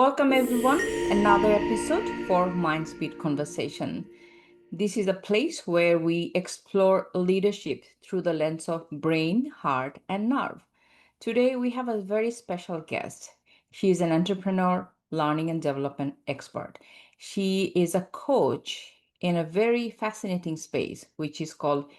Welcome, everyone. Another episode for Mindspeed Conversation. This is a place where we explore leadership through the lens of brain, heart, and nerve. Today, we have a very special guest. She is an entrepreneur, learning and development expert. She is a coach in a very fascinating space, which is called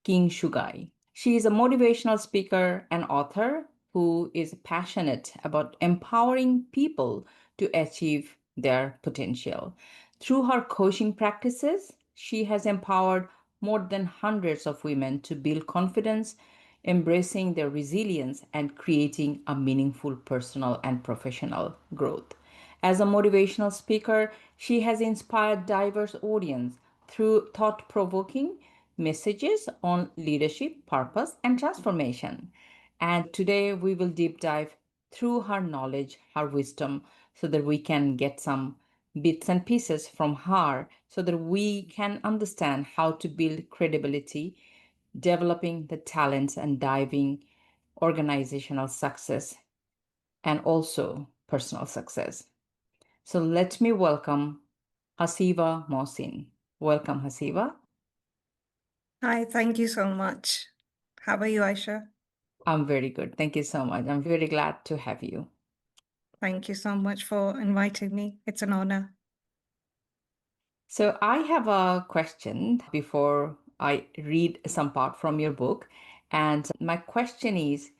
Kintsugi. She is a motivational speaker and author who is passionate about empowering people to achieve their potential. Through her coaching practices, she has empowered more than hundreds of women to build confidence, embracing their resilience, and creating a meaningful personal and professional growth. As a motivational speaker, she has inspired diverse audience through thought-provoking messages on leadership, purpose, and transformation. And today we will deep dive through her knowledge, her wisdom, so that we can get some bits and pieces from her so that we can understand how to build credibility, developing the talents, and diving organizational success and also personal success. So let me welcome Haseeba Mohsin. Welcome, Haseeba. Hi, thank you so much. How are you, Aisha? I'm very good. Thank you so much. I'm very glad to have you. Thank you so much for inviting me. It's an honor. So I have a question before I read some part from your book. And my question is,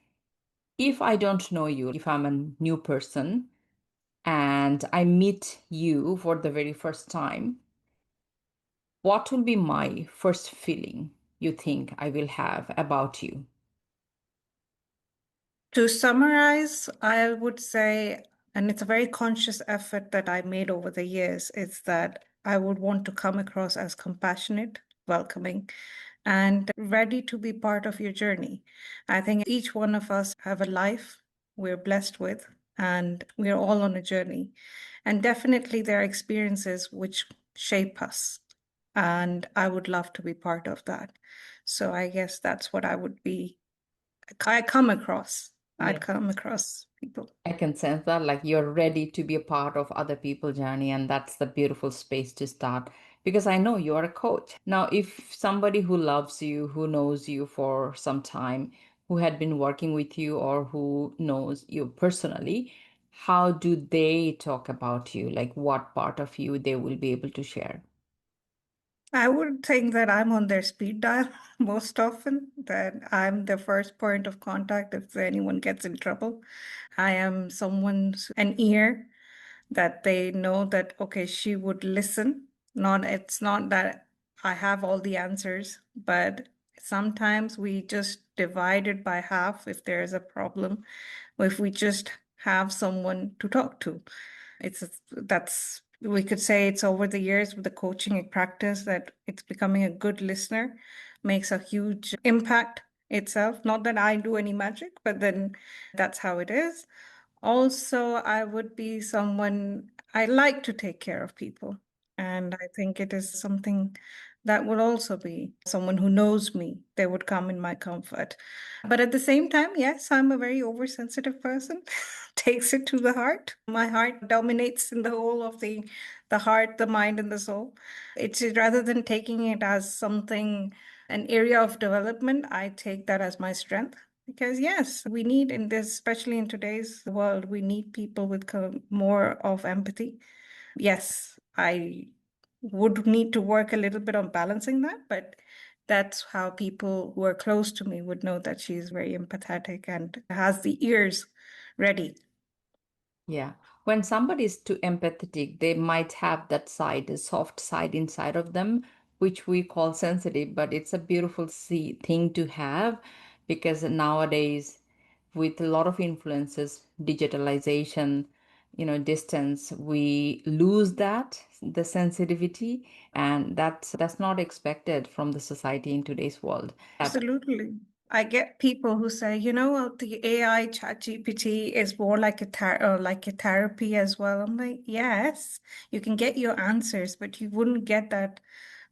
if I don't know you, if I'm a new person and I meet you for the very first time, what will be my first feeling you think I will have about you? To summarize, I would say, and it's a very conscious effort that I made over the years, is that I would want to come across as compassionate, welcoming, and ready to be part of your journey. I think each one of us have a life we're blessed with, and we're all on a journey. And definitely there are experiences which shape us. And I would love to be part of that. So I guess that's what I would be. I come across. I'd Yeah. come across people. I can sense that, like you're ready to be a part of other people's journey, and that's the beautiful space to start because I know you are a coach. Now, if somebody who loves you, who knows you for some time, who had been working with you, or who knows you personally, how do they talk about you? Like, what part of you they will be able to share? I would think that I'm on their speed dial most often, that I'm the first point of contact if anyone gets in trouble. I am someone's an ear that they know that, okay, she would listen. It's not that I have all the answers, but sometimes we just divide it by half if there is a problem, or if we just have someone to talk to. That's we could say it's over the years with the coaching practice that it's becoming a good listener makes a huge impact itself. Not that I do any magic, but then that's how it is. Also, I would be someone I like to take care of people. And I think it is something that would also be someone who knows me. They would come in my comfort. But at the same time, yes, I'm a very oversensitive person. Takes it to the heart. My heart dominates in the whole of the heart, the mind, and the soul. It's rather than taking it as something, an area of development, I take that as my strength. Because yes, we need in this, especially in today's world, we need people with more of empathy. Yes, I would need to work a little bit on balancing that, but that's how people who are close to me would know that she's very empathetic and has the ears ready. Yeah. When somebody is too empathetic, they might have that side, a soft side inside of them, which we call sensitive, but it's a beautiful thing to have because nowadays, with a lot of influences, digitalization, distance, we lose the sensitivity, and that's not expected from the society in today's world. Absolutely. I get people who say, the AI chat GPT is more like like a therapy as well. I'm like, yes, you can get your answers, but you wouldn't get that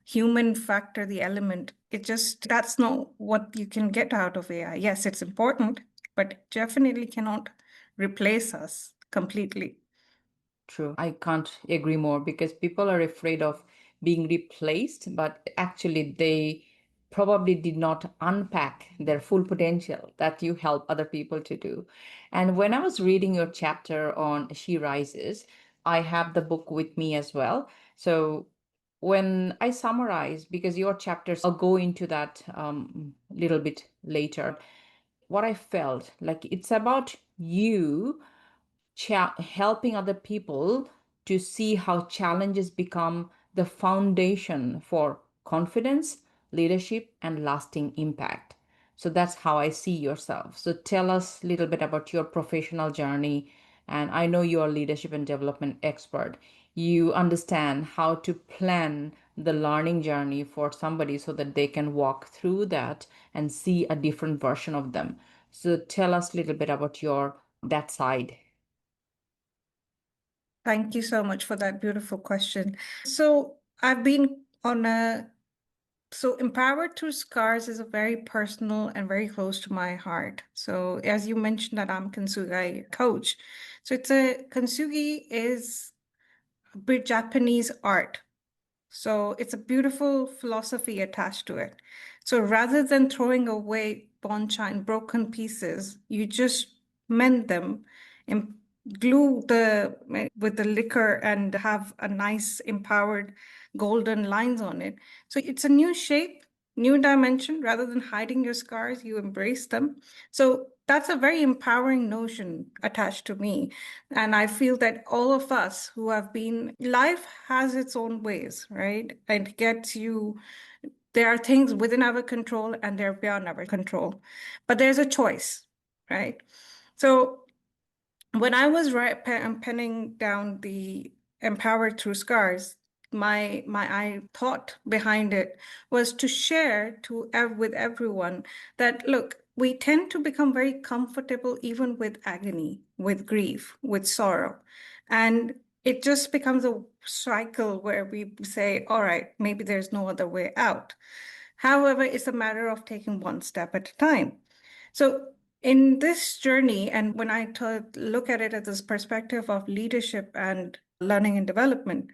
human factor, the element. That's not what you can get out of AI. Yes, it's important, but it definitely cannot replace us completely. True. I can't agree more because people are afraid of being replaced, but actually they probably did not unpack their full potential that you help other people to do. And when I was reading your chapter on She Rises, I have the book with me as well. So when I summarize, because your chapters, I'll go into that little bit later, what I felt like it's about you helping other people to see how challenges become the foundation for confidence, leadership, and lasting impact. So that's how I see yourself. So tell us a little bit about your professional journey. And I know you're a leadership and development expert. You understand how to plan the learning journey for somebody so that they can walk through that and see a different version of them. So tell us a little bit about your that side. Thank you so much for that beautiful question. So I've been on a So Empowered Through Scars is a very personal and very close to my heart. So as you mentioned that I'm Kintsugi coach. So Kintsugi is a bit Japanese art. So it's a beautiful philosophy attached to it. So rather than throwing away boncha in broken pieces, you just mend them and glue the with the liquor and have a nice empowered golden lines on it. So it's a new shape, new dimension. Rather than hiding your scars, you embrace them. So that's a very empowering notion attached to me. And I feel that all of us who have been, life has its own ways, right? And gets you, there are things within our control and they're beyond our control. But there's a choice, right? So when I was penning down the Empowered Through Scars, my thought behind it was to share with everyone that look, we tend to become very comfortable even with agony, with grief, with sorrow, and it just becomes a cycle where we say, all right, maybe there's no other way out. However, it's a matter of taking one step at a time. So in this journey, and when I look at it as this perspective of leadership and learning and development,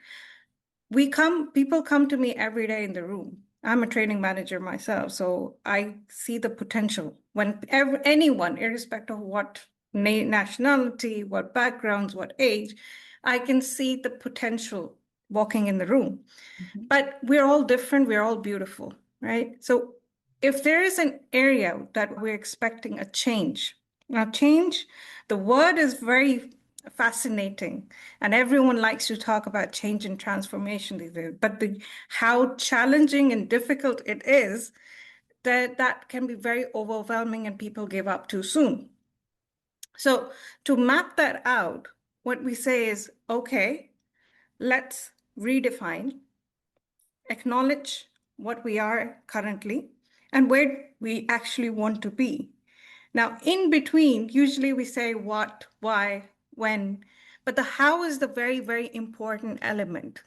people come to me every day in the room. I'm a training manager myself, so I see the potential when anyone, irrespective of what nationality, what backgrounds, what age, I can see the potential walking in the room. Mhm. But we're all different, we're all beautiful, right? So if there is an area that we're expecting a change, now change, the word is very fascinating, and everyone likes to talk about change and transformation these days, but how challenging and difficult it is, that can be very overwhelming and people give up too soon. So to map that out, what we say is, okay, let's redefine, acknowledge what we are currently and where we actually want to be. Now, in between, usually we say what, why, when, but the how is the very, very important element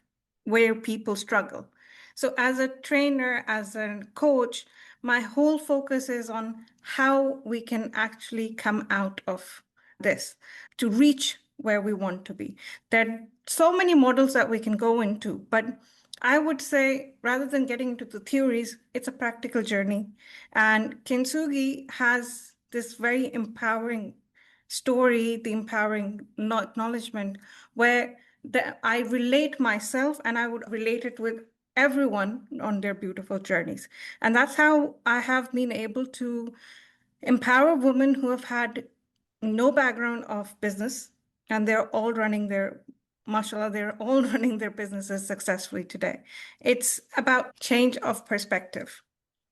where people struggle. So, as a trainer, as a coach, my whole focus is on how we can actually come out of this to reach where we want to be. There are so many models that we can go into, but I would say rather than getting into the theories, it's a practical journey. And Kintsugi has this very empowering story, the empowering acknowledgement, where I relate myself and I would relate it with everyone on their beautiful journeys. And that's how I have been able to empower women who have had no background of business and they're all running their mashallah, they're all running their businesses successfully today. It's about change of perspective.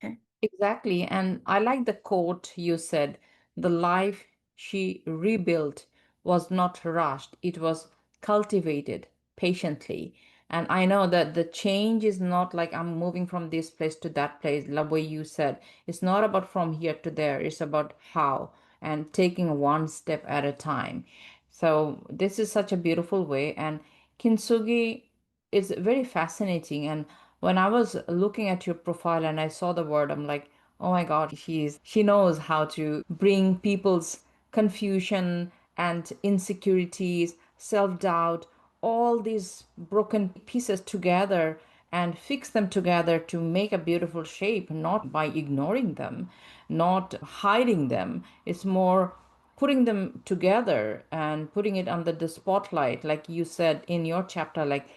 Okay. Exactly. And I like the quote you said, the life she rebuilt was not rushed, it was cultivated patiently. And I know that the change is not like I'm moving from this place to that place, the way you said. It's not about from here to there, it's about how and taking one step at a time. So this is such a beautiful way. And Kintsugi is very fascinating. And when I was looking at your profile and I saw the word, I'm like, oh my God, she knows how to bring people's confusion and insecurities, self-doubt, all these broken pieces together and fix them together to make a beautiful shape, not by ignoring them, not hiding them. It's more putting them together and putting it under the spotlight, like you said in your chapter, like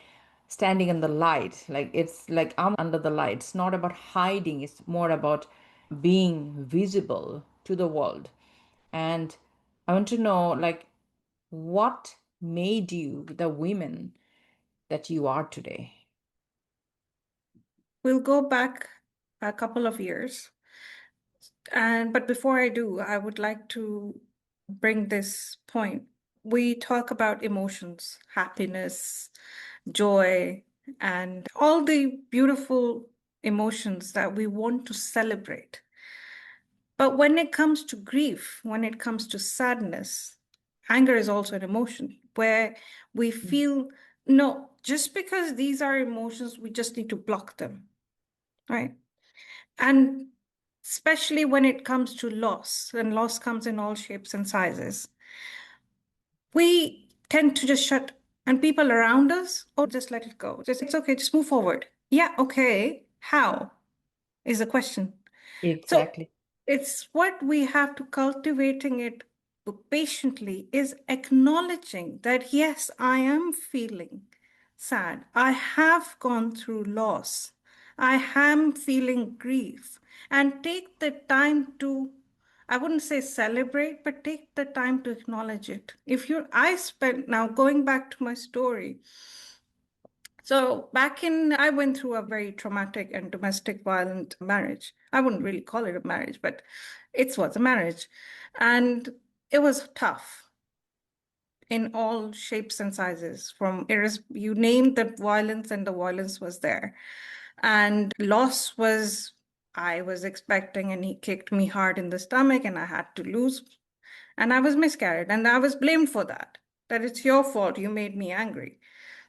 standing in the light. Like it's like I'm under the light. It's not about hiding, it's more about being visible to the world. And I want to know, like, what made you the women that you are today? We'll go back a couple of years. But before I do, I would like to bring this point. We talk about emotions, happiness, joy, and all the beautiful emotions that we want to celebrate. But when it comes to grief, when it comes to sadness, anger is also an emotion where we feel, no, just because these are emotions, we just need to block them, right? And especially when it comes to loss, and loss comes in all shapes and sizes, we tend to just shut, and people around us, oh, just let it go. Just, it's okay, just move forward. Yeah, okay. How is the question. So Exactly. it's what we have to cultivating it patiently is acknowledging that, yes, I am feeling sad. I have gone through loss. I am feeling grief. And take the time to, I wouldn't say celebrate, but take the time to acknowledge it. I spent, now going back to my story, so I went through a very traumatic and domestic violent marriage. I wouldn't really call it a marriage, but it was a marriage. And it was tough in all shapes and sizes, you named the violence and the violence was there. And loss was, I was expecting, and he kicked me hard in the stomach and I had to lose. And I was miscarried and I was blamed for that, that it's your fault, you made me angry.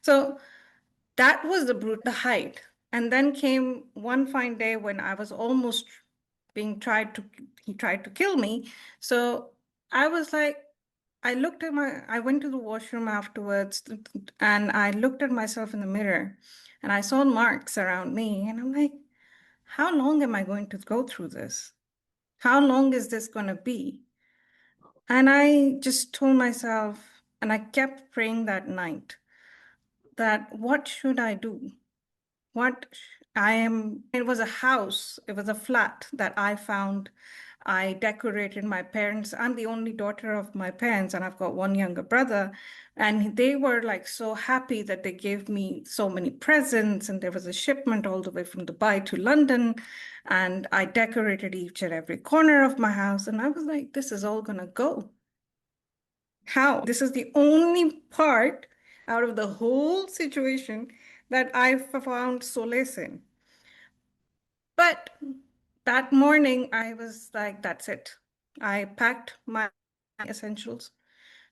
So that was the height. And then came one fine day when I was almost he tried to kill me. So I was like, I went to the washroom afterwards and I looked at myself in the mirror and I saw marks around me. And I'm like, how long am I going to go through this? How long is this going to be? And I just told myself, and I kept praying that night, that what should I do? It was a house, it was a flat that I found. I decorated my parents. I'm the only daughter of my parents, and I've got one younger brother. And they were like so happy that they gave me so many presents. And there was a shipment all the way from Dubai to London. And I decorated each and every corner of my house. And I was like, this is all going to go. How? This is the only part out of the whole situation that I found solace in. But that morning, I was like, that's it. I packed my essentials,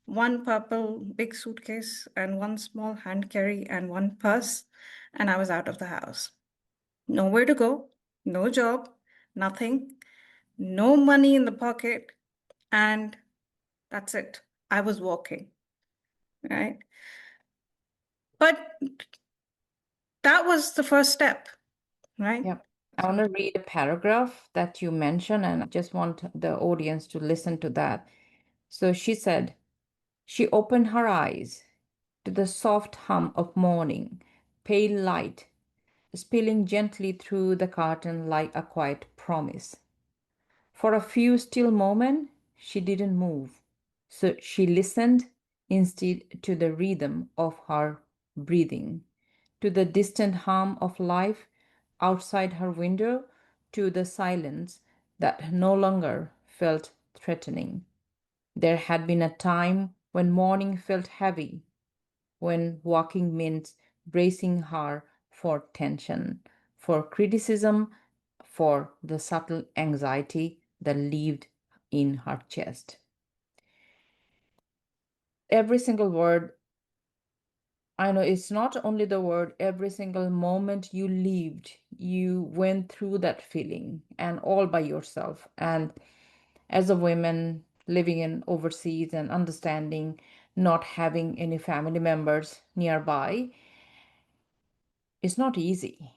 one purple big suitcase and one small hand carry and one purse, and I was out of the house. Nowhere to go, no job, nothing, no money in the pocket, and that's it. I was walking, right? But that was the first step, right? Yeah. I want to read a paragraph that you mentioned, and I just want the audience to listen to that. So she said, she opened her eyes to the soft hum of morning, pale light spilling gently through the curtain like a quiet promise. For a few still moments, she didn't move. So she listened instead to the rhythm of her breathing, to the distant hum of life outside her window, to the silence that no longer felt threatening. There had been a time when morning felt heavy, when walking meant bracing her for tension, for criticism, for the subtle anxiety that lived in her chest. Every single word, I know it's not only the word, every single moment you lived, you went through that feeling and all by yourself. And as a woman living in overseas and understanding not having any family members nearby is not easy.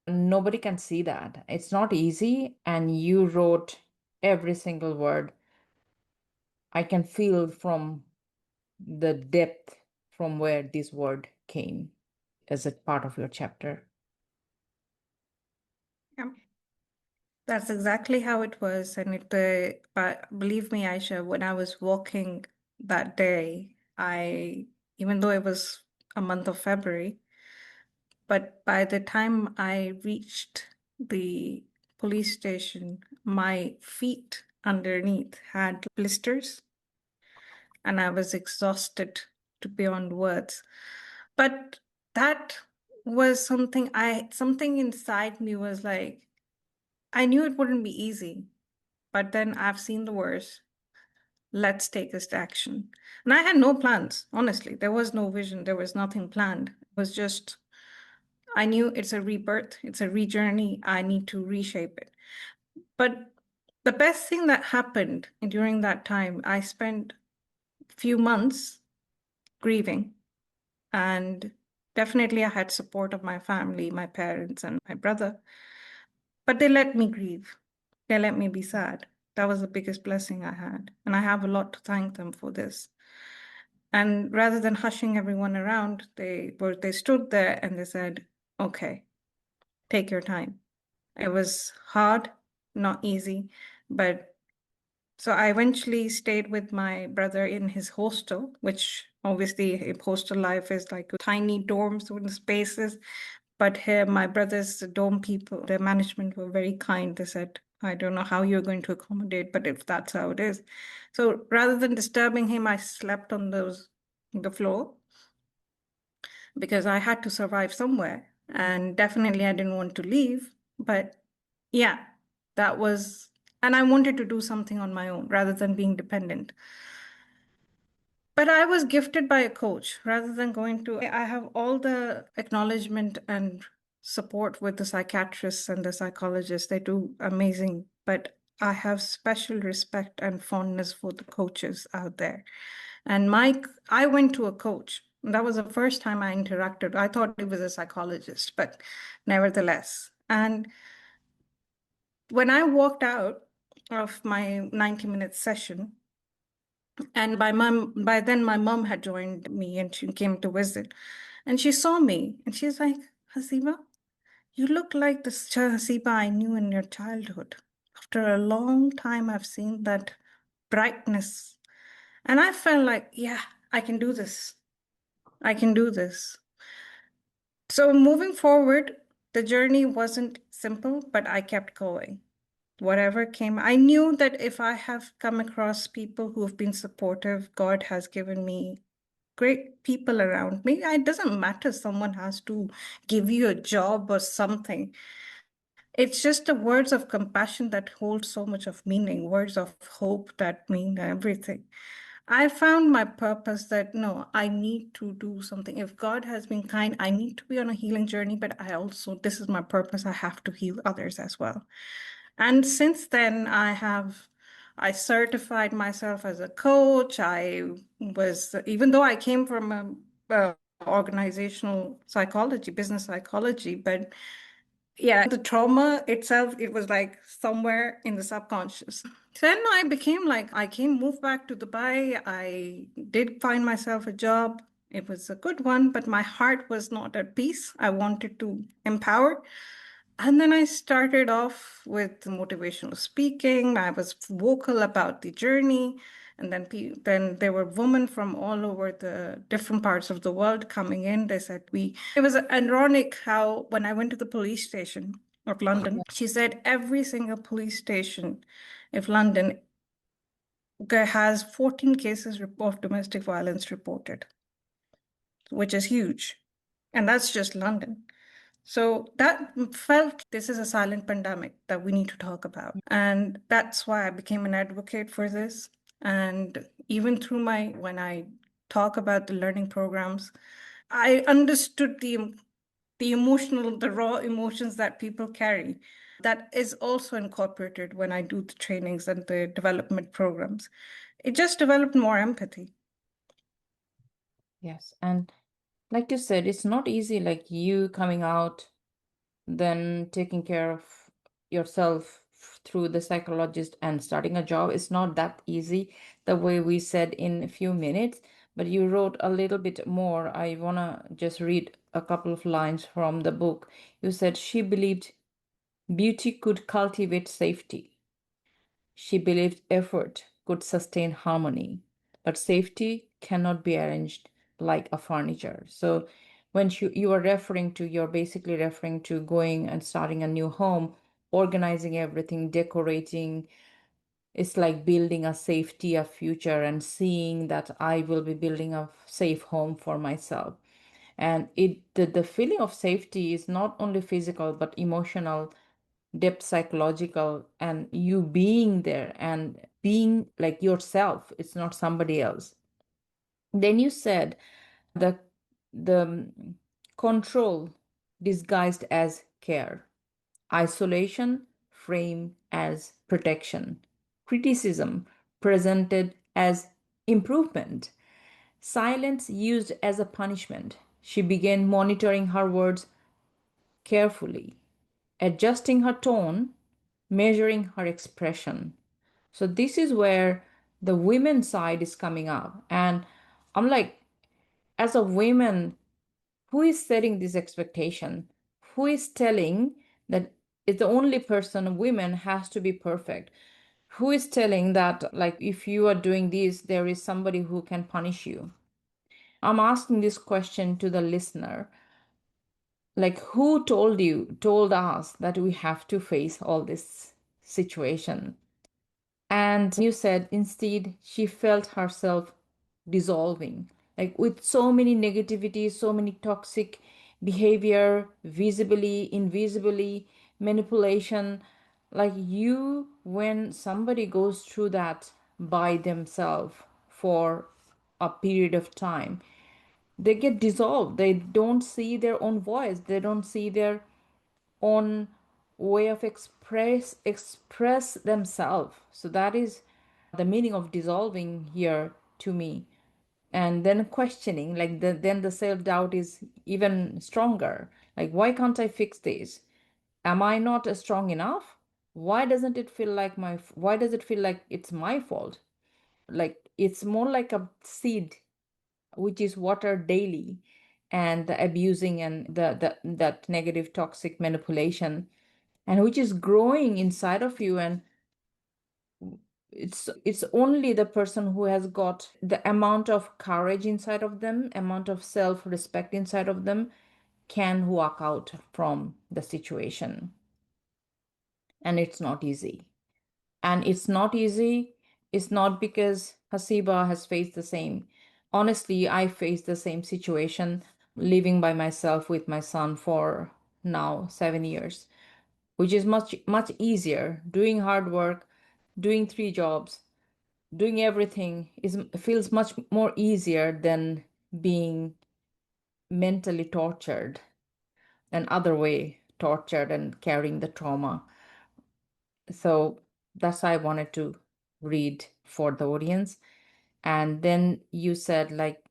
Nobody can see that. It's not easy. And you wrote every single word. I can feel from the depth from where this word came as a part of your chapter. Yeah. That's exactly how it was. And but believe me, Aisha, when I was walking that day, even though it was a month of February, but by the time I reached the police station, my feet underneath had blisters and I was exhausted to beyond words. But that was something inside me was like, I knew it wouldn't be easy, but then I've seen the worst. Let's take this to action. And I had no plans, honestly. There was no vision, there was nothing planned. It was just, I knew it's a rebirth, it's a rejourney. I need to reshape it. But the best thing that happened during that time, I spent a few months grieving. And definitely, I had support of my family, my parents, and my brother. But they let me grieve. They let me be sad. That was the biggest blessing I had. And I have a lot to thank them for this. And rather than hushing everyone around, they stood there and they said, okay, take your time. It was hard, not easy, but so I eventually stayed with my brother in his hostel, which obviously hostel life is like tiny dorms with spaces. But here, my brother's dorm people, the management were very kind. They said, I don't know how you're going to accommodate, but if that's how it is. So rather than disturbing him, I slept on the floor because I had to survive somewhere. And definitely I didn't want to leave. But yeah, that was, and I wanted to do something on my own rather than being dependent. But I was gifted by a coach rather than going to, I have all the acknowledgement and support with the psychiatrists and the psychologists. They do amazing, but I have special respect and fondness for the coaches out there. And I went to a coach. That was the first time I interacted. I thought he was a psychologist, but nevertheless. And when I walked out of my 90-minute session, and by then my mom had joined me and she came to visit. And she saw me and she's like, Haseeba, you look like the Haseeba I knew in your childhood. After a long time, I've seen that brightness. And I felt like, yeah, I can do this. I can do this. So moving forward, the journey wasn't simple, but I kept going. Whatever came, I knew that if I have come across people who have been supportive, God has given me great people around me. It doesn't matter, someone has to give you a job or something. It's just the words of compassion that hold so much of meaning, words of hope that mean everything. I found my purpose that no, I need to do something. If God has been kind, I need to be on a healing journey, but this is my purpose. I have to heal others as well. And since then, I certified myself as a coach. Even though I came from a organizational psychology, business psychology, but yeah, the trauma itself, it was like somewhere in the subconscious. Then moved back to Dubai. I did find myself a job. It was a good one, but my heart was not at peace. I wanted to empower. And then I started off with motivational speaking. I was vocal about the journey. And then there were women from all over the different parts of the world coming in. They said it was ironic how when I went to the police station of London, she said every single police station of London has 14 cases of domestic violence reported, which is huge. And that's just London. So that felt this is a silent pandemic that we need to talk about. And that's why I became an advocate for this. And even when I talk about the learning programs, I understood the raw emotions that people carry. That is also incorporated when I do the trainings and the development programs. It just developed more empathy. Yes. And like you said, it's not easy, like you coming out, then taking care of yourself through the psychologist and starting a job. It's not that easy the way we said in a few minutes, but you wrote a little bit more. I want to just read a couple of lines from the book. You said she believed beauty could cultivate safety. She believed effort could sustain harmony, but safety cannot be arranged like a furniture. So when you are referring to, you're basically referring to going and starting a new home, organizing everything, decorating. It's like building a safety, a future, and seeing that I will be building a safe home for myself. And the feeling of safety is not only physical but emotional, depth, psychological, and you being there and being like yourself. It's not somebody else. Then you said the control disguised as care, isolation framed as protection, criticism presented as improvement, silence used as a punishment. She began monitoring her words carefully, adjusting her tone, measuring her expression. So this is where the women side is coming up. And I'm like, as a woman, who is setting this expectation? Who is telling that it's the only person, women has to be perfect? Who is telling that, like, if you are doing this, there is somebody who can punish you? I'm asking this question to the listener. Like, who told us that we have to face all this situation? And you said instead she felt herself dissolving, like with so many negativity, so many toxic behavior, visibly, invisibly, manipulation. Like you, when somebody goes through that by themselves for a period of time, they get dissolved. They don't see their own voice, they don't see their own way of express themselves. So that is the meaning of dissolving here to me. And then questioning, like then the self-doubt is even stronger. Like, why can't I fix this? Am I not strong enough? Why does it feel like it's my fault? Like it's more like a seed which is watered daily, and the abusing and that negative toxic manipulation, and which is growing inside of you. And it's only the person who has got the amount of courage inside of them, amount of self-respect inside of them, can walk out from the situation. And it's not easy. And it's not easy. It's not because Hasiba has faced the same. Honestly, I faced the same situation, living by myself with my son for now 7 years, which is much easier. Doing hard work, doing 3 jobs, doing everything is feels much more easier than being mentally tortured and other way tortured and carrying the trauma. So that's why I wanted to read for the audience. And then you said, like,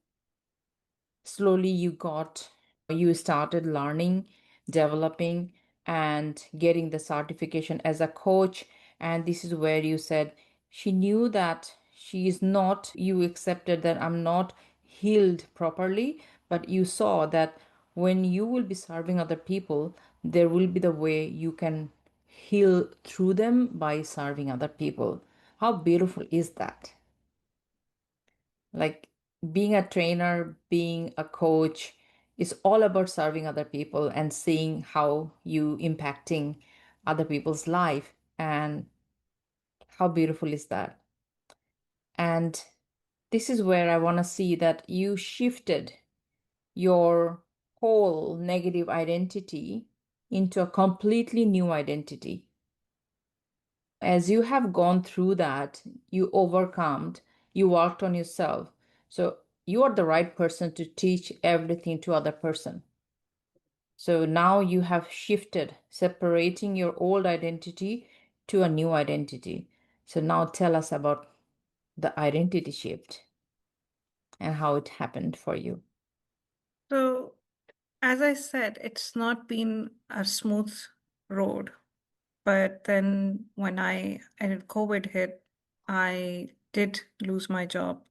slowly you started learning, developing, and getting the certification as a coach. And this is where you said she knew that she is not, you accepted that I'm not healed properly, but you saw that when you will be serving other people, there will be the way you can heal through them by serving other people. How beautiful is that? Like being a trainer, being a coach is all about serving other people and seeing how you impacting other people's life. And how beautiful is that? And this is where I want to see that you shifted your whole negative identity into a completely new identity. As you have gone through that, you overcome, you worked on yourself. So you are the right person to teach everything to other person. So now you have shifted, separating your old identity to a new identity. So now tell us about the identity shift. and how it happened for you. So, as I said, it's not been a smooth road. But then when and COVID hit, I did lose my job.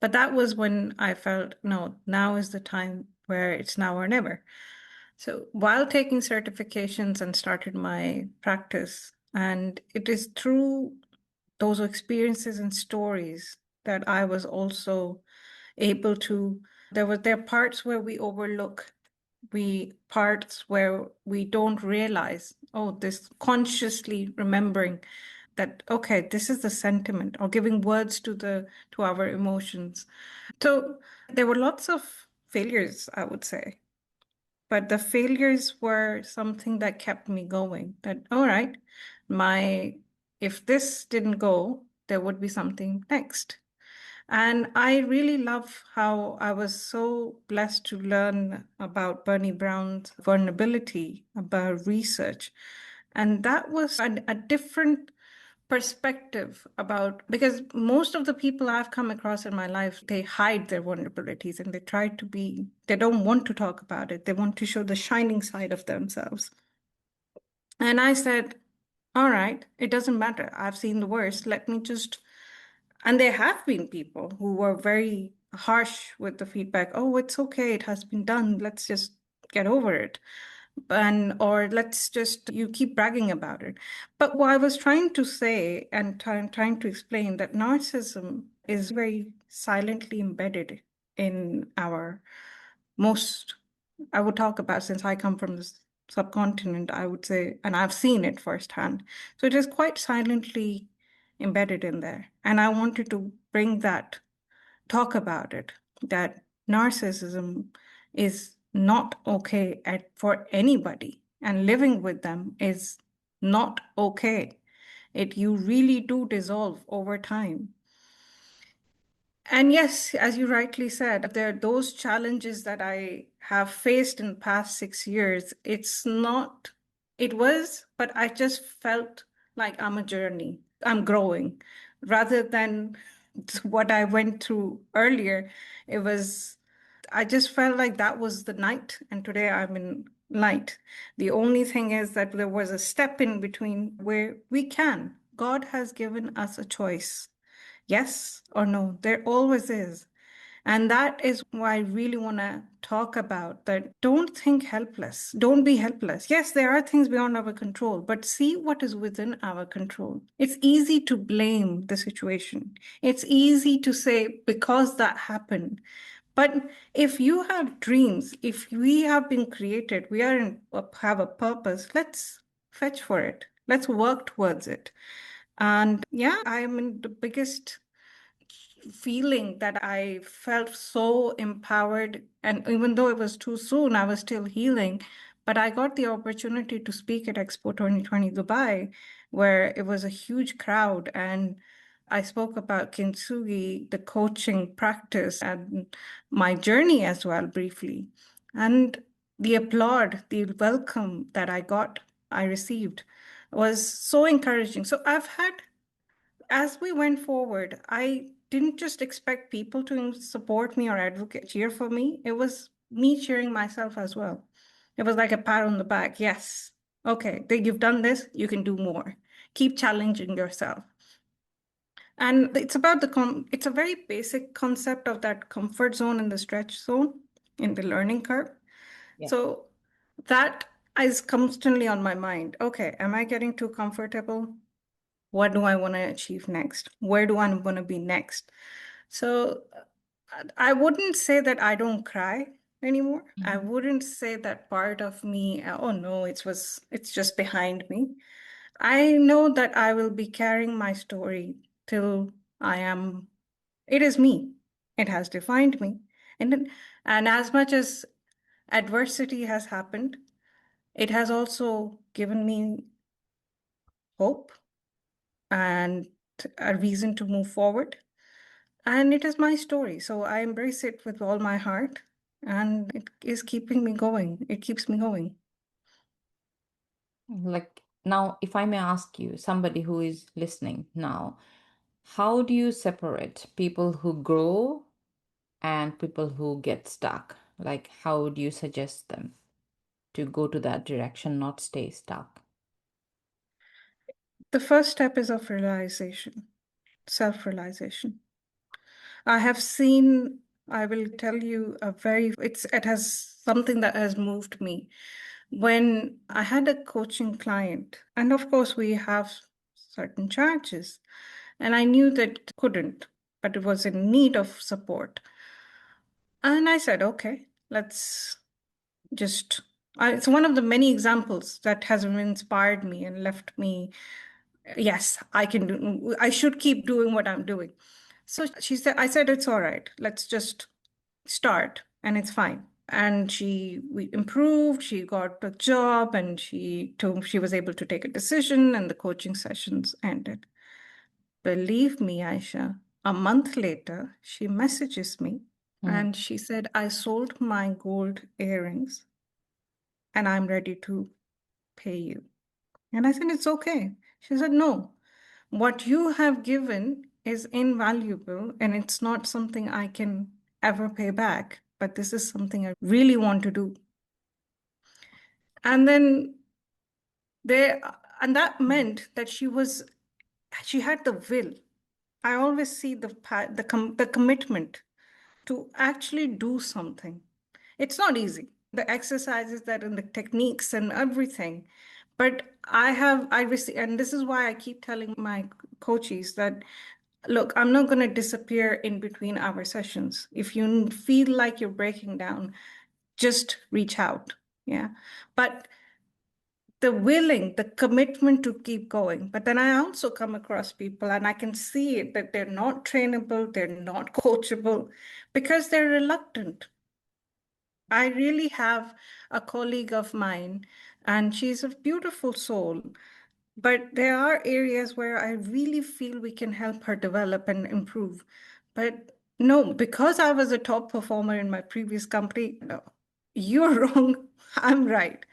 But that was when I felt, no, now is the time where it's now or never. So while taking certifications and started my practice, and it is through those experiences and stories that I was also able to, there are parts where we overlook, we parts where we don't realize, oh, this consciously remembering that, okay, this is the sentiment, or giving words to our emotions. So there were lots of failures, I would say, but the failures were something that kept me going. That, all right, my if this didn't go, there would be something next. And I really love how I was so blessed to learn about Bernie Brown's vulnerability, about research. And that was a different perspective about, because most of the people I've come across in my life, they hide their vulnerabilities and they don't want to talk about it. They want to show the shining side of themselves. And I said, all right, it doesn't matter. I've seen the worst. Let me just, and there have been people who were very harsh with the feedback. Oh, it's okay. It has been done. Let's just get over it. And, or let's just, you keep bragging about it. But what I was trying to say and trying to explain that narcissism is very silently embedded in our most, I would talk about, since I come from this subcontinent, I would say, and I've seen it firsthand. So it is quite silently embedded in there. And I wanted to bring that, talk about it, that narcissism is not okay for anybody, and living with them is not okay. You really do dissolve over time. And yes, as you rightly said, there are those challenges that I have faced in the past 6 years. It was, but I just felt like I'm a journey. I'm growing rather than what I went through earlier. I just felt like that was the night, and today I'm in light. The only thing is that there was a step in between where God has given us a choice. Yes or no, there always is. And that is why I really want to talk about that. Don't think helpless. Don't be helpless. Yes, there are things beyond our control, but see what is within our control. It's easy to blame the situation. It's easy to say, because that happened. But if you have dreams, if we have been created, have a purpose, let's fetch for it. Let's work towards it. And yeah, I'm in the biggest feeling that I felt so empowered. And even though it was too soon, I was still healing. But I got the opportunity to speak at Expo 2020 Dubai, where it was a huge crowd. And I spoke about Kintsugi, the coaching practice, and my journey as well, briefly. And the applaud, the welcome that I received was so encouraging. So as we went forward, I didn't just expect people to support me or advocate, cheer for me. It was me cheering myself as well. It was like a pat on the back. Yes. Okay, you've done this, you can do more. Keep challenging yourself. And it's a very basic concept of that comfort zone and the stretch zone in the learning curve. Yeah. So that is constantly on my mind. Okay, am I getting too comfortable? What do I want to achieve next? Where do I want to be next? So I wouldn't say that I don't cry anymore. I Mhm. wouldn't say that part of me, oh no, it's just behind me. I know that I will be carrying my story till I am, it is me. It has defined me. And as much as adversity has happened, it has also given me hope and a reason to move forward. And it is my story. So I embrace it with all my heart. And it is keeping me going. It keeps me going. Like now, if I may ask you, somebody who is listening now, how do you separate people who grow and people who get stuck? Like, how would you suggest them to go to that direction, not stay stuck? The first step is of realization, self-realization. I have seen, I will tell you it has something that has moved me. When I had a coaching client, and of course we have certain charges, and I knew that couldn't, but it was in need of support. And I said, okay, let's just, it's one of the many examples that has inspired me and left me, yes, I should keep doing what I'm doing. So I said, it's all right. Let's just start and it's fine. And we improved, she got a job and she was able to take a decision and the coaching sessions ended. Believe me, Aisha, a month later, she messages me Mm. and she said, I sold my gold earrings and I'm ready to pay you. And I said, it's okay. She said, no, what you have given is invaluable and it's not something I can ever pay back, but this is something I really want to do. And then there, and that meant that she had the will. I always see the commitment to actually do something. It's not easy. The exercises that and the techniques and everything. But I receive, and this is why I keep telling my coaches that, look, I'm not going to disappear in between our sessions. If you feel like you're breaking down, just reach out. Yeah. But the commitment to keep going. But then I also come across people and I can see it that they're not trainable, they're not coachable because they're reluctant. I really have a colleague of mine, and she's a beautiful soul. But there are areas where I really feel we can help her develop and improve. But no, because I was a top performer in my previous company, no, you're wrong, I'm right.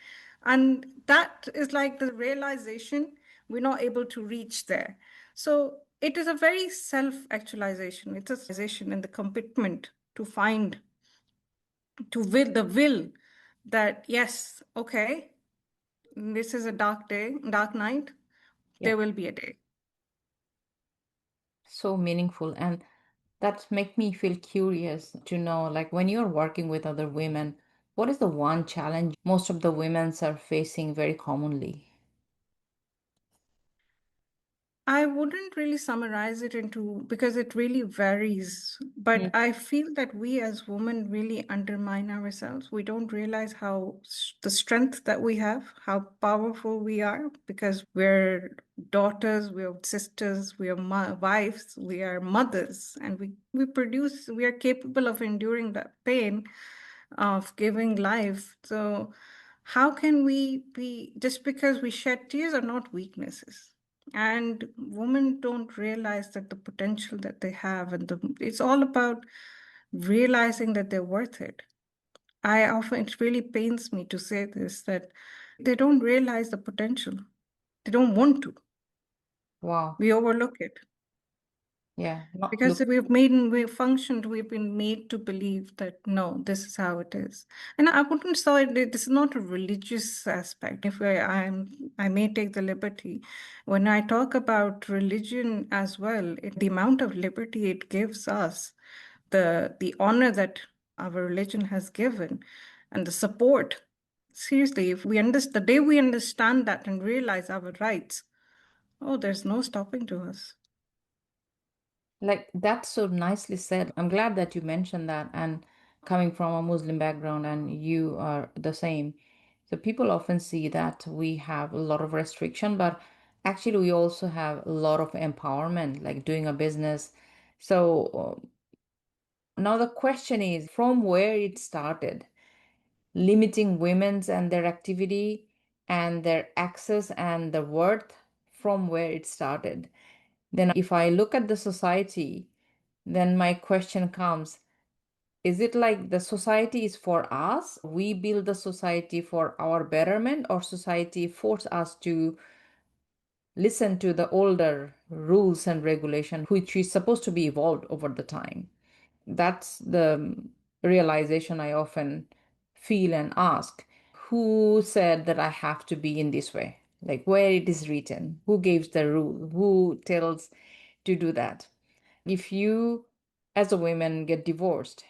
And that is like the realization we're not able to reach there. So it is a very self-actualization. It's a in the commitment to find the will that yes, okay, this is a dark day, dark night. Yeah, There will be a day. so meaningful. And that make me feel curious to know, like when you're working with other women, what is the one challenge most of the women are facing very commonly? I wouldn't really summarize it into because it really varies. But Mm. I feel that we as women really undermine ourselves. We don't realize the strength that we have, how powerful we are, because we're daughters, we're sisters, we are wives, we are mothers, and we are capable of enduring that pain of giving life. So how can we be, just because we shed tears are not weaknesses. And women don't realize that the potential that they have, and it's all about realizing that they're worth it. It really pains me to say this, that they don't realize the potential. They don't want to. Wow. We overlook it. Yeah, not Because look. we've been made to believe that no, this is how it is. And I wouldn't say this is not a religious aspect. If I may take the liberty, when I talk about religion as well, the amount of liberty it gives us, the honor that our religion has given, and the support. Seriously, if the day we understand that and realize our rights, oh, there's no stopping to us. Like that's so nicely said. I'm glad that you mentioned that. And coming from a Muslim background, and you are the same. So people often see that we have a lot of restriction, but actually we also have a lot of empowerment, like doing a business. So now the question is from where it started, limiting women's and their activity and their access and the worth, from where it started. Then if I look at the society, then my question comes, is it like the society is for us? We build the society for our betterment, or society force us to listen to the older rules and regulation, which is supposed to be evolved over the time? That's the realization I often feel and ask. Who said that I have to be in this way? Like where it is written? Who gives the rule? Who tells to do that? If you, as a woman, get divorced,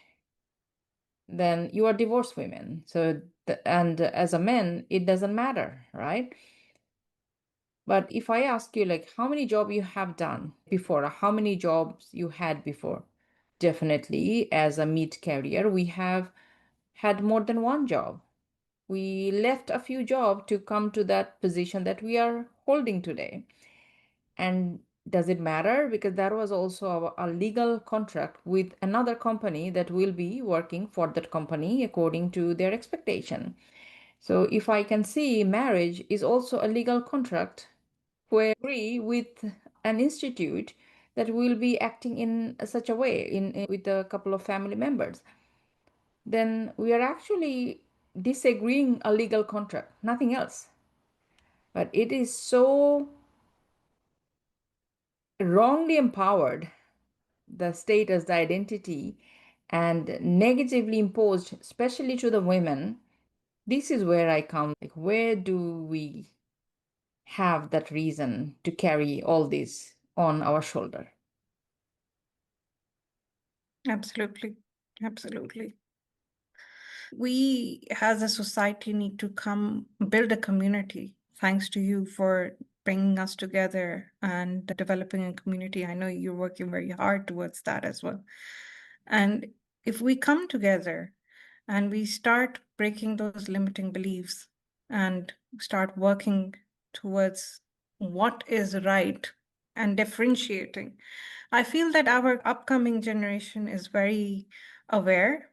then you are divorced women. So, and as a man, it doesn't matter, right? But if I ask you, like, how many jobs you have done before, how many jobs you had before, definitely as a mid career, we have had more than one job. We left a few jobs to come to that position that we are holding today. And does it matter? Because that was also a legal contract with another company that will be working for that company according to their expectation. So if I can see marriage is also a legal contract who agree with an institute that will be acting in such a way with a couple of family members, then we are actually disagreeing a legal contract, nothing else. But it is so wrongly empowered the status, the identity, and negatively imposed, especially to the women. This is where I come. Like, where do we have that reason to carry all this on our shoulder? Absolutely. Absolutely. We as a society need to come build a community. Thanks to you for bringing us together and developing a community. I know you're working very hard towards that as well. And if we come together and we start breaking those limiting beliefs and start working towards what is right and differentiating, I feel that our upcoming generation is very aware.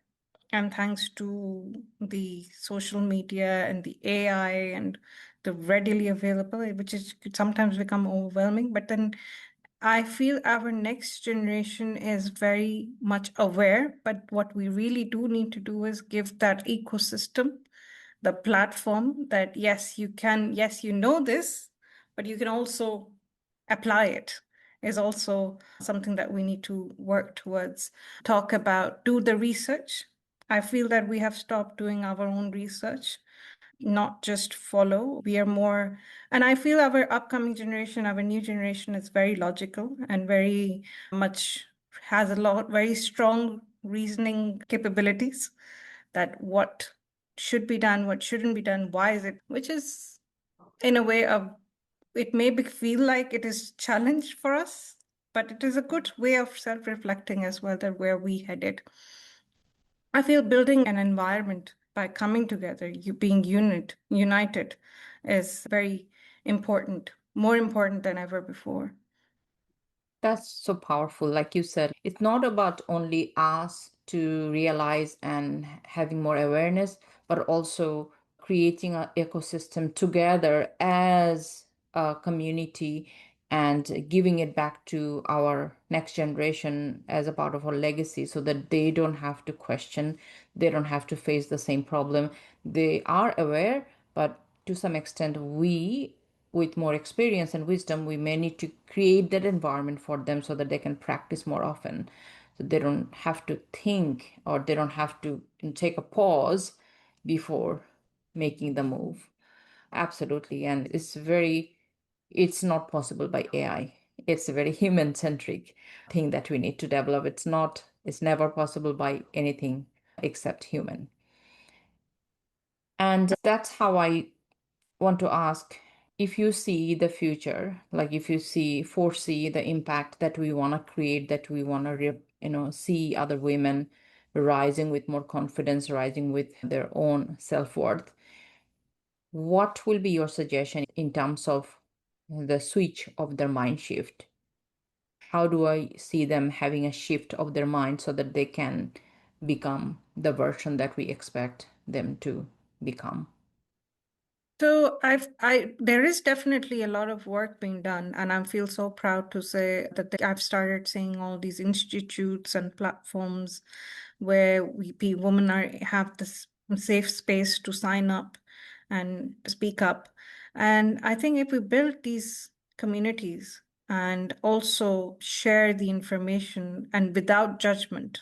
And thanks to the social media and the AI and the readily available, which is could sometimes become overwhelming, but then I feel our next generation is very much aware, but what we really do need to do is give that ecosystem the platform that yes, you can, yes, you know this, but you can also apply it, is also something that we need to work towards. Talk about, do the research. I feel that we have stopped doing our own research, not just follow. We are more, and I feel our upcoming generation, our new generation is very logical and very much has a lot, very strong reasoning capabilities that what should be done, what shouldn't be done, why is it, which is in a way of, it may feel like it is challenge for us, but it is a good way of self-reflecting as well, that where we headed. I feel building an environment by coming together, you being united is very important, more important than ever before. That's so powerful. Like you said, it's not about only us to realize and having more awareness, but also creating an ecosystem together as a community and giving it back to our next generation as a part of our legacy so that they don't have to question, they don't have to face the same problem. They are aware, but to some extent, we with more experience and wisdom, we may need to create that environment for them so that they can practice more often. So they don't have to think or they don't have to take a pause before making the move. Absolutely. And it's not possible by AI. It's a very human centric thing that we need to develop. It's never possible by anything except human. And that's how I want to ask, if you see the future, like if you foresee the impact that we want to create, that we want to see other women rising with more confidence, rising with their own self-worth, what will be your suggestion in terms of the switch of their mind shift? How do I see them having a shift of their mind so that they can become the version that we expect them to become? So there is definitely a lot of work being done, and I feel so proud to say that I've started seeing all these institutes and platforms where women have this safe space to sign up and speak up. And I think if we build these communities and also share the information and without judgment,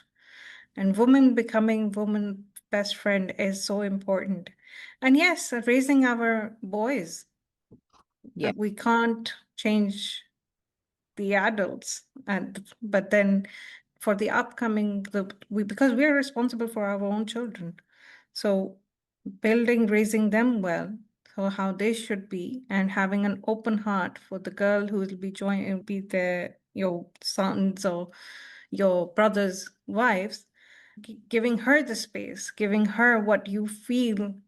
And woman becoming woman best friend is so important. And yes, raising our boys, Yeah. we can't change the adults, but then for the upcoming, because we're responsible for our own children. So raising them well, so how they should be, and having an open heart for the girl who will be your sons or your brother's wives, giving her the space, giving her what you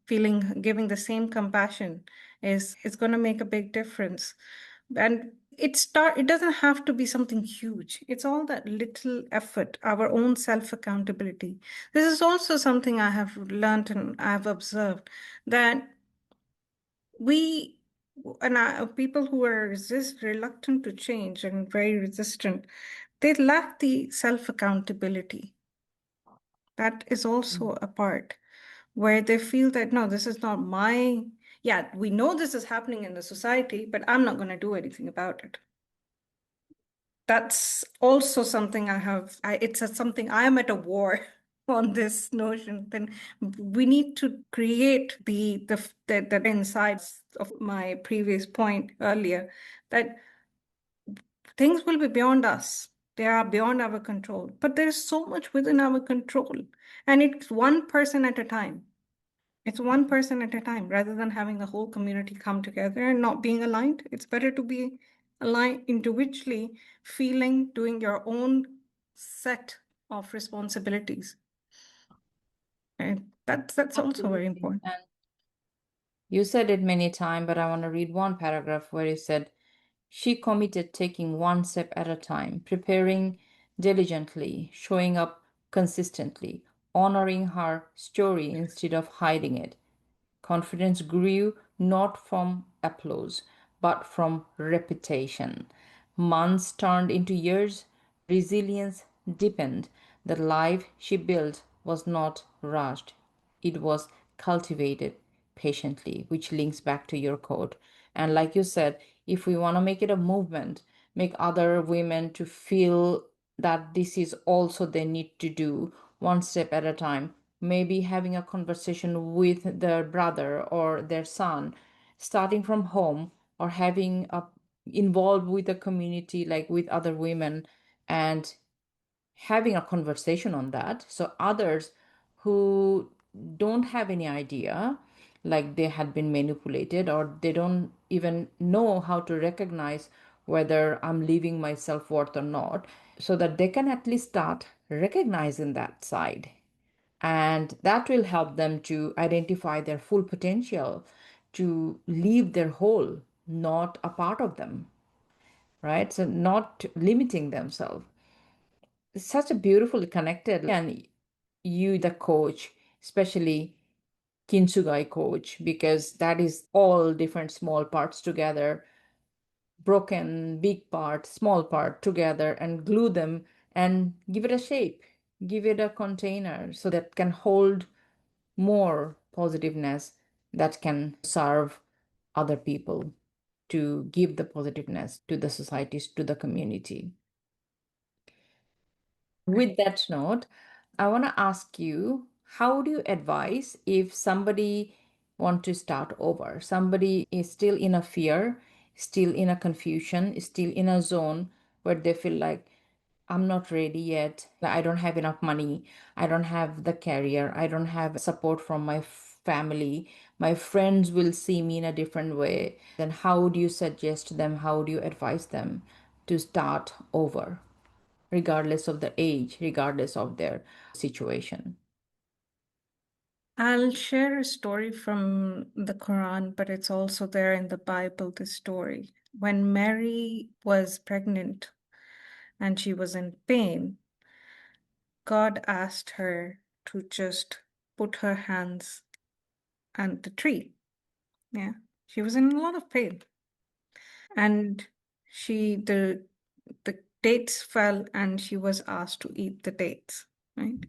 giving the same compassion is going to make a big difference. And it doesn't have to be something huge. It's all that little effort, our own self accountability. This is also something I have learned and I've observed, that we people who are reluctant to change and very resistant, they lack the self accountability. That is also a part where they feel that, no, this is not my, yeah, we know this is happening in the society, but I'm not going to do anything about it. That's also something something I am at a war on this notion. Then we need to create the insights of my previous point earlier, that things will be beyond us. They are beyond our control, but there's so much within our control, and it's one person at a time. It's one person at a time, rather than having the whole community come together and not being aligned. It's better to be aligned individually, doing your own set of responsibilities. And that's also very Absolutely. important. And you said it many times, but I want to read one paragraph where you said, she committed taking one step at a time, preparing diligently, showing up consistently, honoring her story instead of hiding it. Confidence grew not from applause, but from repetition. Months turned into years, resilience deepened. The life she built was not rushed, it was cultivated patiently, which links back to your quote. And like you said, if we want to make it a movement, make other women to feel that this is also they need to do one step at a time, maybe having a conversation with their brother or their son, starting from home, or having a involved with a community like with other women, and having a conversation on that, so others who don't have any idea, like they had been manipulated or they don't even know how to recognize whether I'm leaving my self-worth or not, so that they can at least start recognizing that side, and that will help them to identify their full potential, to leave their whole, not a part of them, right? So not limiting themselves. It's such a beautifully connected, and you the coach, especially Kintsugi coach, because that is all different small parts together, broken big part, small part together, and glue them and give it a shape, give it a container so that can hold more positiveness, that can serve other people, to give the positiveness to the societies, to the community. With that note, I want to ask you, how do you advise if somebody want to start over? Somebody is still in a fear, still in a confusion, still in a zone where they feel like, I'm not ready yet. I don't have enough money. I don't have the career. I don't have support from my family. My friends will see me in a different way. Then how do you suggest them? How do you advise them to start over, regardless of the age, regardless of their situation? I'll share a story from the Quran, but it's also there in the Bible, this story. When Mary was pregnant and she was in pain, God asked her to just put her hands on the tree. Yeah. She was in a lot of pain. And the dates fell and she was asked to eat the dates, right?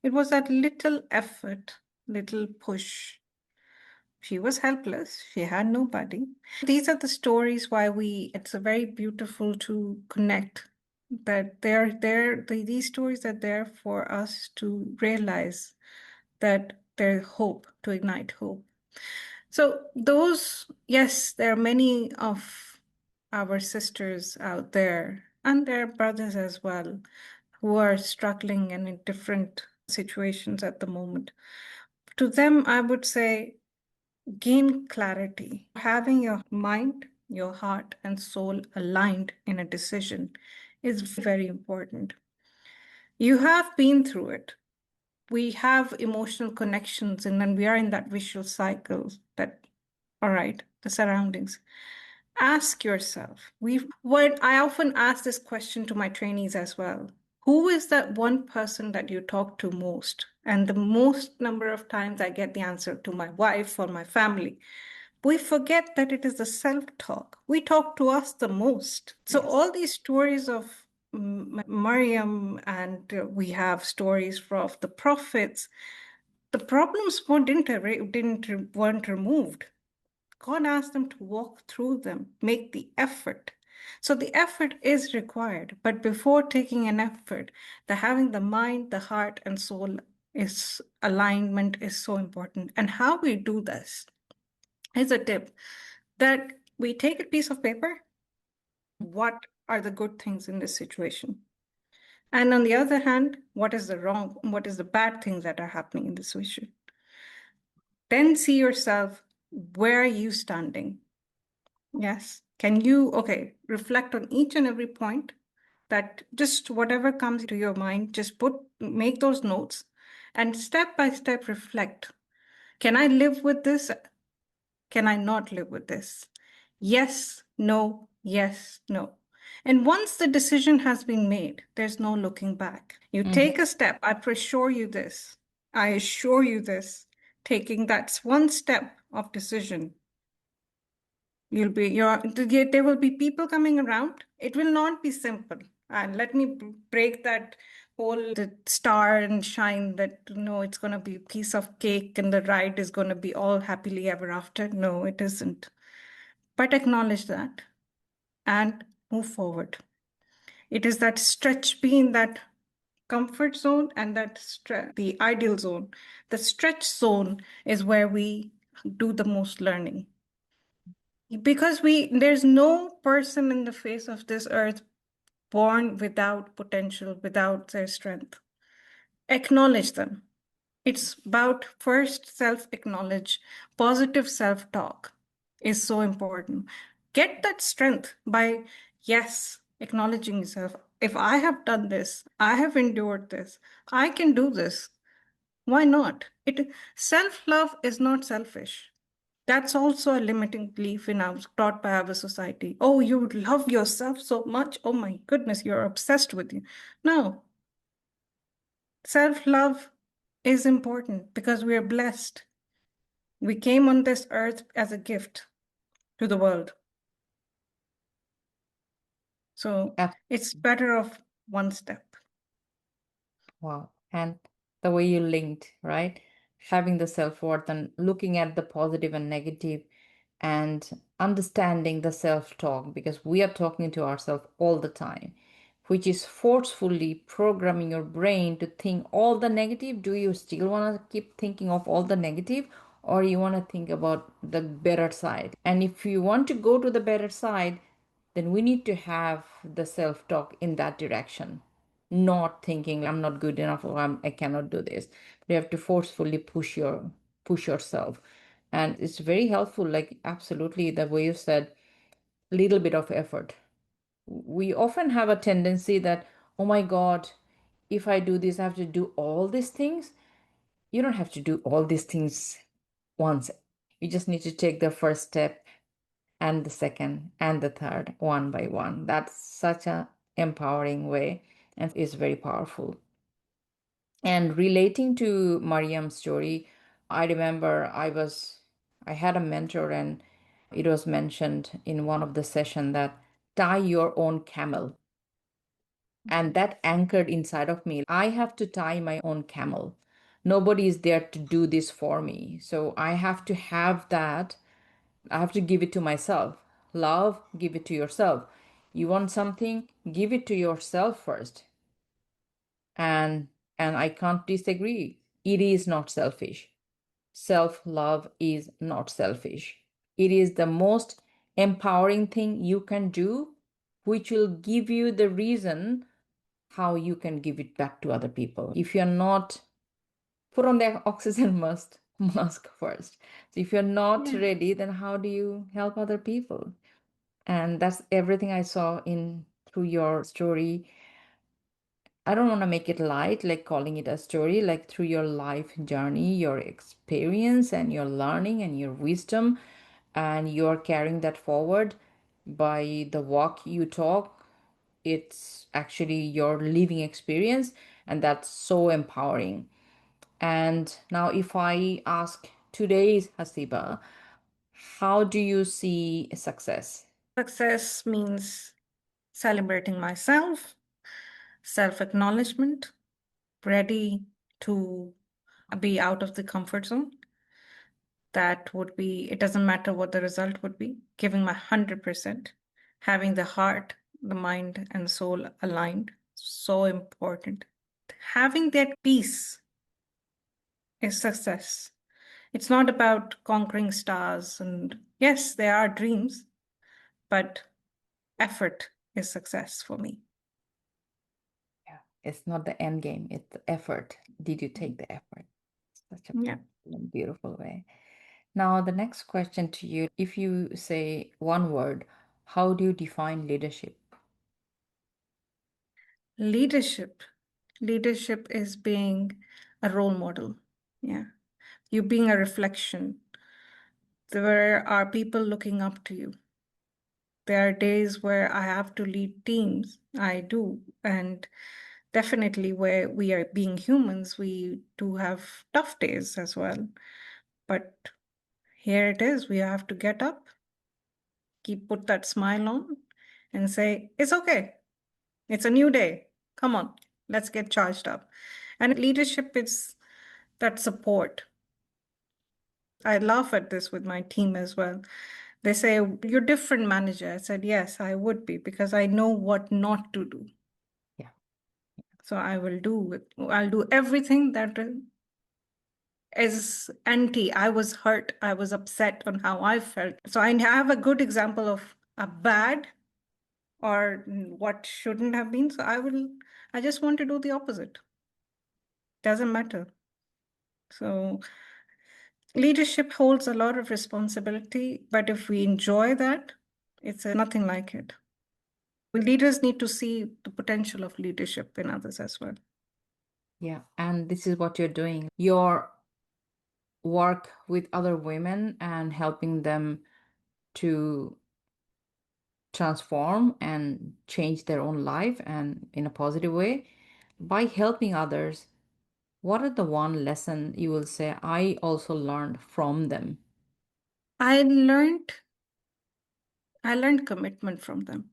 It was that little effort, little push. She was helpless. She had nobody. These are the stories why it's a very beautiful to connect that these stories are there for us to realize that there's hope, to ignite hope. So those, yes, there are many of our sisters out there, and their brothers as well, who are struggling and in different situations at the moment. To them, I would say, gain clarity. Having your mind, your heart, and soul aligned in a decision is very important. You have been through it. We have emotional connections, and then we are in that visual cycle that, all right, the surroundings. Ask yourself. What I often ask this question to my trainees as well. Who is that one person that you talk to most? And the most number of times I get the answer to my wife or my family. We forget that it is the self-talk. We talk to us the most. So Yes. all these stories of Maryam, and we have stories of the prophets. The problems weren't removed. God asked them to walk through them, make the effort. So the effort is required, but before taking an effort, the having the mind, the heart, and soul is alignment is so important. And how we do this is a tip that we take a piece of paper. What are the good things in this situation? And on the other hand, what is the bad things that are happening in this situation? Then see yourself, where are you standing? Yes. Can you, okay, reflect on each and every point, that just whatever comes to your mind, just make those notes and step by step reflect. Can I live with this? Can I not live with this? Yes, no, yes, no. And once the decision has been made, there's no looking back. You Mhm. take a step. assure you this. I assure you this. Taking that one step of decision, there will be people coming around. It will not be simple. And let me break that whole the star and shine that no, it's going to be a piece of cake and the ride is going to be all happily ever after. No, it isn't. But acknowledge that and move forward. It is that stretch between that comfort zone and the ideal zone. The stretch zone is where we do the most learning. Because there's no person in the face of this earth born without potential, without their strength. Acknowledge them. It's about first self-acknowledge, positive self-talk is so important. Get that strength by, yes, acknowledging yourself. If I have done this, I have endured this, I can do this. Why not? Self-love is not selfish. That's also a limiting belief in our taught by our society. Oh, you love yourself so much. Oh my goodness, you're obsessed with you. No, self-love is important because we are blessed. We came on this earth as a gift to the world. So it's better off one step. Wow. And the way you linked, right? Having the self-worth and looking at the positive and negative and understanding the self-talk, because we are talking to ourselves all the time, which is forcefully programming your brain to think all the negative. Do you still want to keep thinking of all the negative, or you want to think about the better side? And if you want to go to the better side, then we need to have the self-talk in that direction, not thinking I'm not good enough or I cannot do this. You have to forcefully push yourself. And it's very helpful, like absolutely the way you said, little bit of effort. We often have a tendency that, oh my God, if I do this, I have to do all these things. You don't have to do all these things once. You just need to take the first step and the second and the third one by one. That's such a empowering way and is very powerful. And relating to Mariam's story, I remember I had a mentor, and it was mentioned in one of the session that tie your own camel. And that anchored inside of me. I have to tie my own camel. Nobody is there to do this for me. So I have to have that. I have to give it to myself. Love, give it to yourself. You want something, give it to yourself first. And I can't disagree. It is not selfish. Self-love is not selfish. It is the most empowering thing you can do, which will give you the reason how you can give it back to other people. If you're not, put on the oxygen mask first. So if you're not Yeah. ready, then how do you help other people? And that's everything I saw in through your story. I don't want to make it light, like calling it a story, like through your life journey, your experience, and your learning and your wisdom, and you're carrying that forward by the walk you talk. It's actually your living experience, and that's so empowering. And now, if I ask today's Hasiba, how do you see success? Success means celebrating myself, self-acknowledgement, ready to be out of the comfort zone. That would be, it doesn't matter what the result would be, giving my 100%, having the heart, the mind, and soul aligned. So important. Having that peace is success. It's not about conquering stars. And yes, there are dreams, but effort is success for me. Yeah. It's not the end game, it's the effort. Did you take the effort? Such a Yeah. beautiful way. Now, the next question to you, if you say one word, how do you define leadership? Leadership. Leadership is being a role model. Yeah. You being a reflection. There are people looking up to you. There are days where I have to lead teams. I do. And definitely where we are being humans, we do have tough days as well. But here it is. We have to get up, put that smile on, and say, it's okay. It's a new day. Come on, let's get charged up. And leadership is that support. I laugh at this with my team as well. They say, you're different, manager. I said, yes, I would be because I know what not to do. Yeah. So I will do it. I'll do everything that is anti. I was hurt. I was upset on how I felt. So I have a good example of a bad or what shouldn't have been. So I just want to do the opposite. Doesn't matter. So leadership holds a lot of responsibility, but if we enjoy that, it's nothing like it. Leaders need to see the potential of leadership in others as well. Yeah. And this is what you're doing. Your work with other women and helping them to transform and change their own life and in a positive way by helping others. What are the one lesson you will say I also learned from them? I learned I learned commitment from them.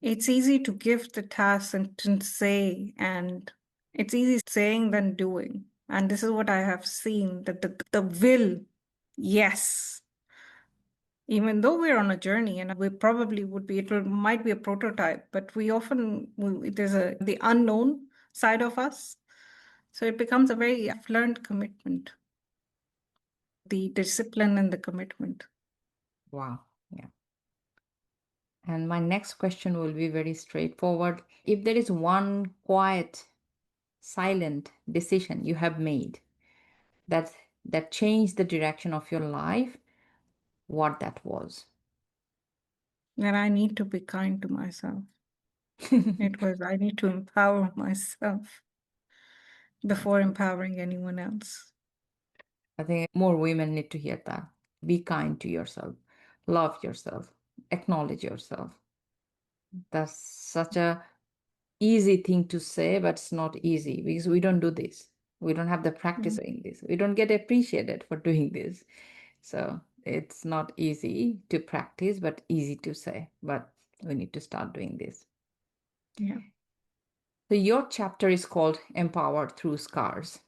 It's easy to give the task and to say, and it's easy saying than doing. And this is what I have seen that the will, yes, even though we're on a journey and we probably would be, might be a prototype, but we often, there's the unknown side of us. So it becomes a very learned commitment, the discipline and the commitment. Wow. Yeah. And my next question will be very straightforward. If there is one quiet, silent decision you have made that changed the direction of your life, what that was? And I need to be kind to myself. It was, I need to empower myself before empowering anyone else. I think more women need to hear that. Be kind to yourself, love yourself, acknowledge yourself. That's such a easy thing to say, but it's not easy because we don't do this. We don't have the practice Mm. doing this. We don't get appreciated for doing this. So it's not easy to practice, but easy to say. But we need to start doing this. Yeah. So your chapter is called Empowered Through Scars.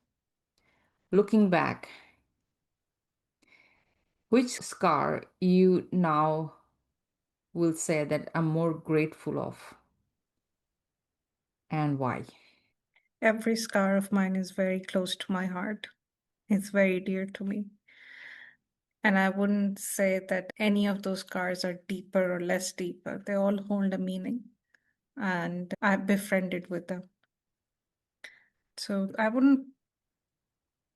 Looking back, which scar you now will say that I'm more grateful of, and why? Every scar of mine is very close to my heart. It's very dear to me. And I wouldn't say that any of those scars are deeper or less deeper. They all hold a meaning. And I've befriended with them. So I wouldn't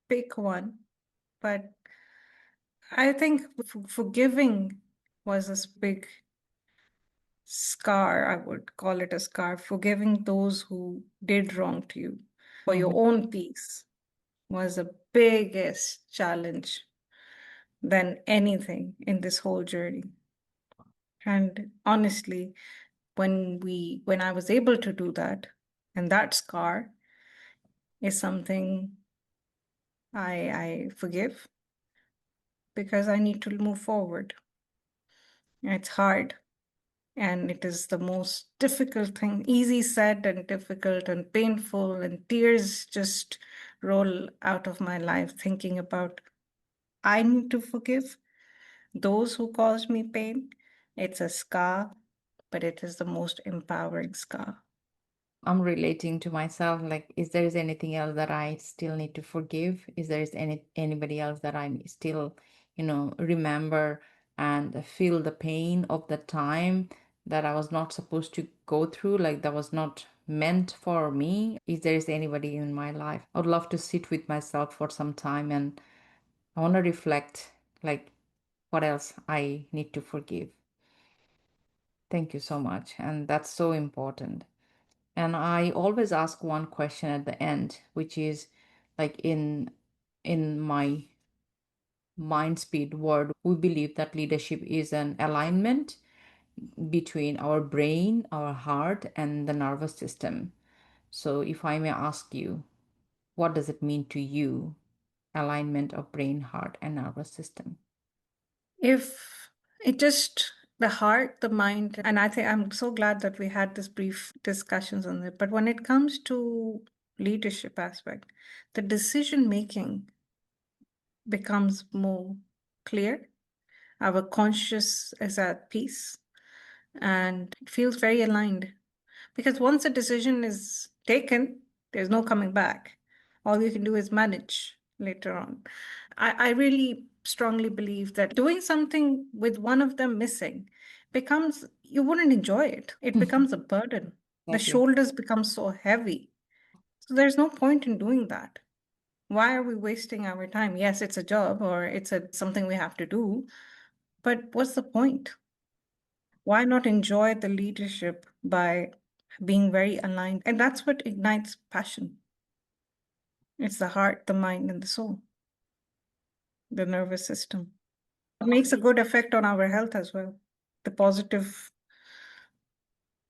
pick one, but I think forgiving was this big scar. I would call it a scar. Forgiving those who did wrong to you for your own peace was the biggest challenge than anything in this whole journey. And honestly, when I was able to do that, and that scar is something I forgive because I need to move forward. It's hard, and it is the most difficult thing, easy said and difficult and painful, and tears just roll out of my life thinking about I need to forgive those who caused me pain. It's a scar, but it is the most empowering scar. I'm relating to myself, like, is there is anything else that I still need to forgive? Is there is anybody else that I still, remember and feel the pain of the time that I was not supposed to go through, like that was not meant for me? Is there is anybody in my life? I would love to sit with myself for some time, and I want to reflect, like, what else I need to forgive. Thank you so much. And that's so important. And I always ask one question at the end, which is like in my Mindspeed word, we believe that leadership is an alignment between our brain, our heart, and the nervous system. So if I may ask you, what does it mean to you, alignment of brain, heart, and nervous system? If it just the heart, the mind, and I think I'm so glad that we had this brief discussions on it. But when it comes to leadership aspect, the decision making becomes more clear. Our conscious is at peace and it feels very aligned. Because once a decision is taken, there's no coming back. All you can do is manage later on. I really strongly believe that doing something with one of them missing becomes, you wouldn't enjoy it. It becomes a burden. The Exactly. shoulders become so heavy. So there's no point in doing that. Why are we wasting our time? Yes, it's a job or it's something we have to do, but what's the point? Why not enjoy the leadership by being very aligned? And that's what ignites passion. It's the heart, the mind, and the soul, the nervous system. It makes a good effect on our health as well. The positive.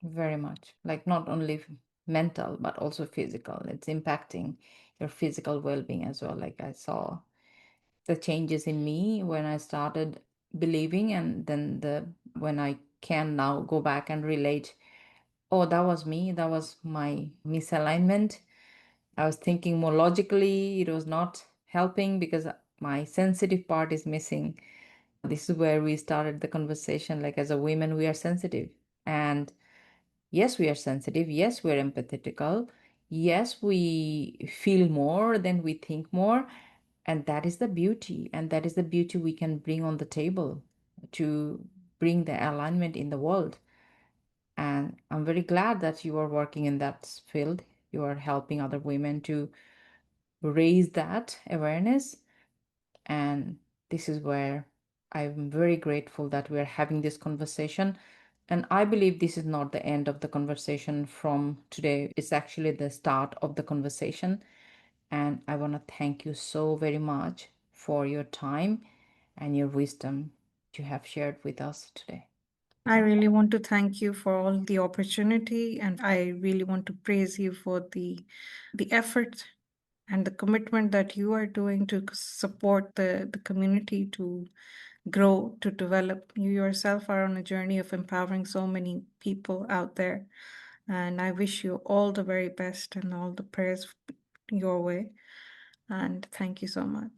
Very much. Like not only mental, but also physical. It's impacting your physical well-being as well. Like I saw the changes in me when I started believing, and then the when I can now go back and relate, oh, that was me, that was my misalignment. I was thinking more logically, it was not helping because my sensitive part is missing. This is where we started the conversation. Like as a woman, we are sensitive. And yes, we are sensitive. Yes, we are empathetical. Yes, we feel more than we think more. And that is the beauty. And that is the beauty we can bring on the table to bring the alignment in the world. And I'm very glad that you are working in that field. You are helping other women to raise that awareness. And this is where I'm very grateful that we're having this conversation. And I believe this is not the end of the conversation from today. It's actually the start of the conversation. And I want to thank you so very much for your time and your wisdom you have shared with us today. I really want to thank you for all the opportunity, and I really want to praise you for the effort and the commitment that you are doing to support the community to grow, to develop. You yourself are on a journey of empowering so many people out there. And I wish you all the very best and all the prayers your way. And thank you so much.